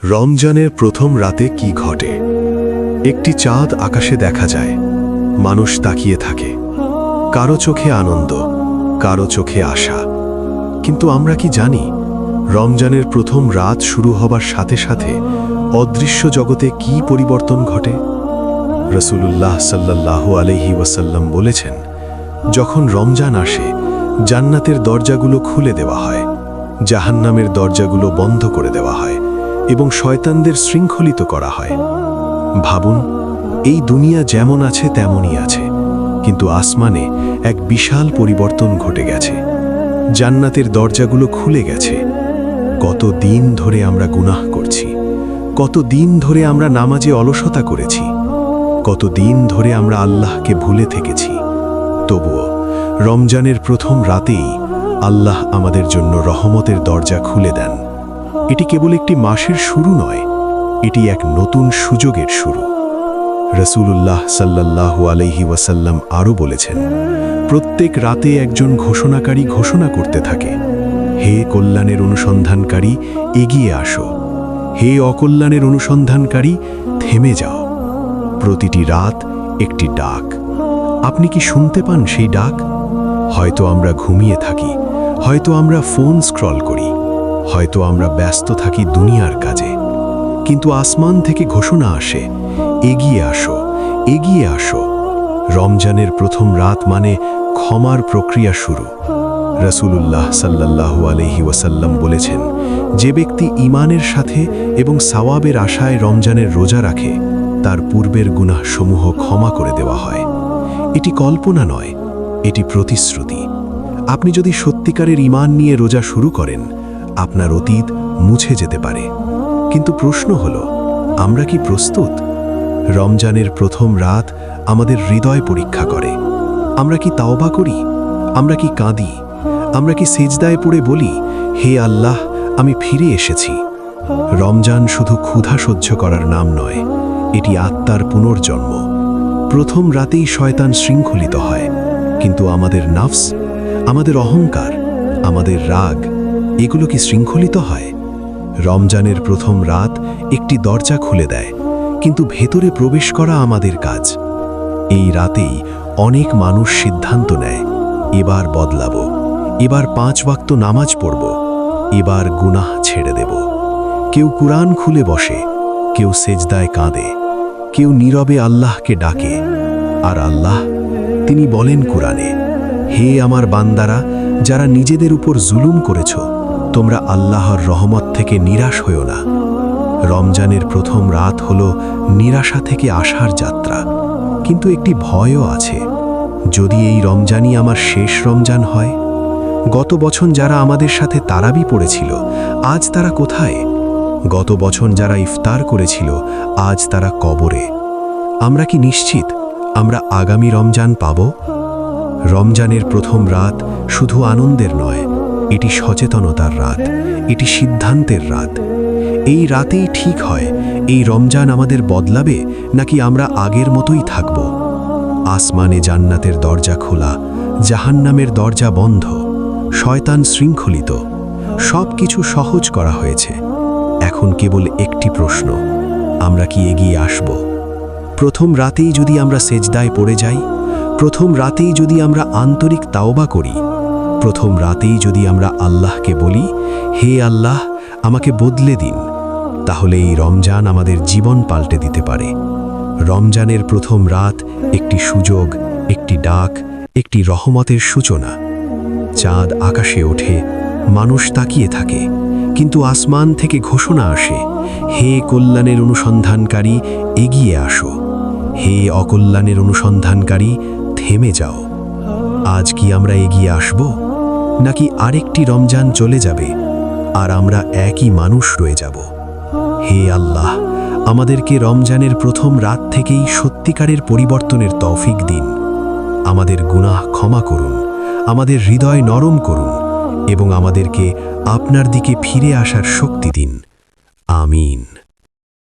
রমজানের প্রথম রাতে কি ঘটে? একটি চাঁদ আকাশে দেখা যায়, মানুষ তাকিয়ে থাকে, কারো চোখে আনন্দ, কারো চোখে আশা। কিন্তু আমরা কি জানি রমজানের প্রথম রাত শুরু হবার সাথে সাথে অদৃশ্য জগতে কি পরিবর্তন ঘটে? রাসূলুল্লাহ সাল্লাল্লাহু আলাইহি ওয়াসাল্লাম বলেছেন, যখন রমজান আসে জান্নাতের দরজাগুলো খুলে দেওয়া হয়, জাহান্নামের দরজাগুলো বন্ধ করে দেওয়া হয় এবং শয়তানদের শৃঙ্খলিত করা হয়। ভাবুন, এই দুনিয়া যেমন আছে তেমনই আছে, কিন্তু আসমানে এক বিশাল পরিবর্তন ঘটে গেছে। জান্নাতের দরজাগুলো খুলে গেছে। কত দিন ধরে আমরা গুনাহ করছি, কত দিন ধরে আমরা নামাজে অলসতা করেছি, কত দিন ধরে আমরা আল্লাহকে ভুলে থেকেছি। তবুও রমজানের প্রথম রাতেই আল্লাহ আমাদের জন্য রহমতের দরজা খুলে দেন। এটি কেবল একটি মাসের শুরু নয়, এটি এক নতুন সুযোগের শুরু। রাসূলুল্লাহ সাল্লাল্লাহু আলাইহি ওয়াসাল্লাম আরও বলেছেন, প্রত্যেক রাতে একজন ঘোষণাকারী ঘোষণা করতে থাকে, হে কল্যাণের অনুসন্ধানকারী, এগিয়ে আসো, হে অকল্যাণের অনুসন্ধানকারী, থেমে যাও। প্রতিটি রাত একটি ডাক। আপনি কি শুনতে পান সেই ডাক? হয়তো আমরা ঘুমিয়ে থাকি, হয়তো আমরা ফোন স্ক্রল করি, হয়তো আমরা ব্যস্ত থাকি দুনিয়ার কাজে, কিন্তু আসমান থেকে ঘোষণা আসে, এগিয়ে আসো, এগিয়ে আসো। রমজানের প্রথম রাত মানে ক্ষমার প্রক্রিয়া শুরু। রাসূলুল্লাহ সাল্লাল্লাহু আলাইহি ওয়াসাল্লাম বলেছেন, যে ব্যক্তি ঈমানের সাথে এবং সওয়াবের আশায় রমজানের রোজা রাখে, তার পূর্বের গুনাহসমূহ ক্ষমা করে দেওয়া হয়। এটি কল্পনা নয়, এটি প্রতিশ্রুতি। আপনি যদি সত্যিকারের ঈমান নিয়ে রোজা শুরু করেন, আপনার অতীত মুছে যেতে পারে। কিন্তু প্রশ্ন হলো, আমরা কি প্রস্তুত? রমজানের প্রথম রাত আমাদের হৃদয় পরীক্ষা করে। আমরা কি তাওবা করি? আমরা কি কাঁদি? আমরা কি সিজদায় পড়ে বলি, হে আল্লাহ, আমি ফিরে এসেছি? রমজান শুধু ক্ষুধা সহ্য করার নাম নয়, এটি আত্মার পুনর্জন্ম। প্রথম রাতেই শয়তান শৃঙ্খলিত হয়, কিন্তু আমাদের নফস, আমাদের অহংকার, আমাদের রাগ, এগুলো কি শৃঙ্খলিত হয়? রমজানের প্রথম রাত একটি দরজা খুলে দেয়, কিন্তু ভেতরে প্রবেশ করা আমাদের কাজ। এই রাতেই অনেক মানুষ সিদ্ধান্ত নেয়, এবার বদলাবো, এবার 5 ওয়াক্ত নামাজ পড়ব, এবার গুনাহ ছেড়ে দেব। কেউ কুরআন খুলে বসে, কেউ সেজদায় কাঁদে, কেউ নীরবে আল্লাহকে ডাকে। আর আল্লাহ, তিনি বলেন কুরআনে, হে আমার বান্দারা, যারা নিজেদের উপর জুলুম করেছ, তোমরা আল্লাহর রহমত থেকে নিরাশ হও না। রমজানের প্রথম রাত হল নিরাশা থেকে আশার যাত্রা, কিন্তু একটি ভয়ও আছে। যদি এই রমজানই আমার শেষ রমজান হয়? গত বছর যারা আমাদের সাথে তারাবি পড়েছিল, আজ তারা কোথায়? গত বছর যারা ইফতার করেছিল, আজ তারা কবরে। আমরা কি নিশ্চিত আমরা আগামী রমজান পাব? রমজানের প্রথম রাত শুধু আনন্দের নয়, এটি সচেতনতার রাত, এটি সিদ্ধান্তের রাত। এই রাতেই ঠিক হয় এই রমজান আমাদের বদলাবে নাকি আমরা আগের মতোই থাকব। আসমানে জান্নাতের দরজা খোলা, জাহান্নামের দরজা বন্ধ, শয়তান শৃঙ্খলিত, সব কিছু সহজ করা হয়েছে। এখন কেবল একটি প্রশ্ন, আমরা কি এগিয়ে আসব? প্রথম রাতেই যদি আমরা সেজদায় পড়ে যাই, প্রথম রাতেই যদি আমরা আন্তরিক তাওবা করি, প্রথম রাতেই যদি আমরা আল্লাহকে বলি, হে আল্লাহ, আমাকে বদলে দিন, তাহলে এই রমজান আমাদের জীবন পাল্টে দিতে পারে। রমজানের প্রথম রাত একটি সুযোগ, একটি ডাক, একটি রহমতের সূচনা। চাঁদ আকাশে ওঠে, মানুষ তাকিয়ে থাকে, কিন্তু আসমান থেকে ঘোষণা আসে, হে কল্যাণের অনুসন্ধানকারী, এগিয়ে আসো, হে অকল্যাণের অনুসন্ধানকারী, থেমে যাও। আজ কি আমরা এগিয়ে আসব, নাকি আরেকটি রমজান চলে যাবে আর আমরা একই মানুষ রয়ে যাব? হে আল্লাহ, আমাদেরকে রমজানের প্রথম রাত থেকেই সত্যিকারের পরিবর্তনের তৌফিক দিন। আমাদের গুনাহ ক্ষমা করুন, আমাদের হৃদয় নরম করুন এবং আমাদেরকে আপনার দিকে ফিরে আসার শক্তি দিন। আমিন।